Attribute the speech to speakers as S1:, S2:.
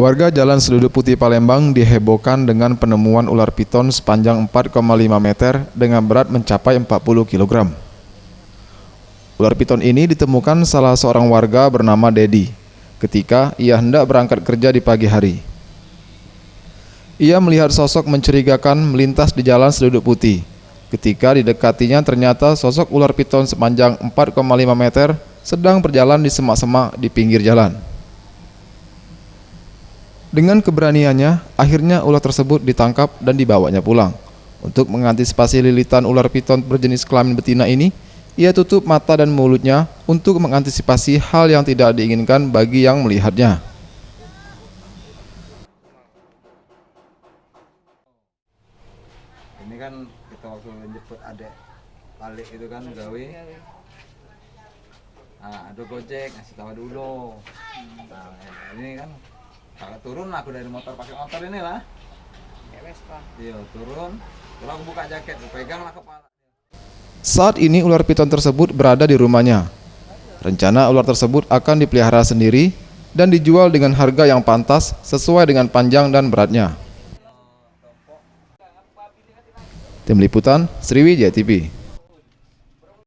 S1: Warga Jalan Seluduk Putih Palembang dihebohkan dengan penemuan ular piton sepanjang 4,5 meter dengan berat mencapai 40 kg. Ular piton ini ditemukan salah seorang warga bernama Dedi ketika ia hendak berangkat kerja di pagi hari. Ia melihat sosok mencurigakan melintas di Jalan Seluduk Putih. Ketika didekatinya ternyata sosok ular piton sepanjang 4,5 meter sedang berjalan di semak-semak di pinggir jalan. Dengan keberaniannya, akhirnya ular tersebut ditangkap dan dibawanya pulang. Untuk mengantisipasi lilitan ular piton berjenis kelamin betina ini, ia tutup mata dan mulutnya untuk mengantisipasi hal yang tidak diinginkan bagi yang melihatnya.
S2: Ini kan kita waktu jemput adek balik itu kan gawe. Nah, ada Gojek ngasih tahu dulu. Nah, ini kan kakak turun aku dari motor pakai motor inilah. Iya, turun. Terus aku buka jaket, peganglah kepala.
S1: Saat ini ular piton tersebut berada di rumahnya. Rencana ular tersebut akan dipelihara sendiri dan dijual dengan harga yang pantas sesuai dengan panjang dan beratnya. Tim Liputan Sriwijaya TV.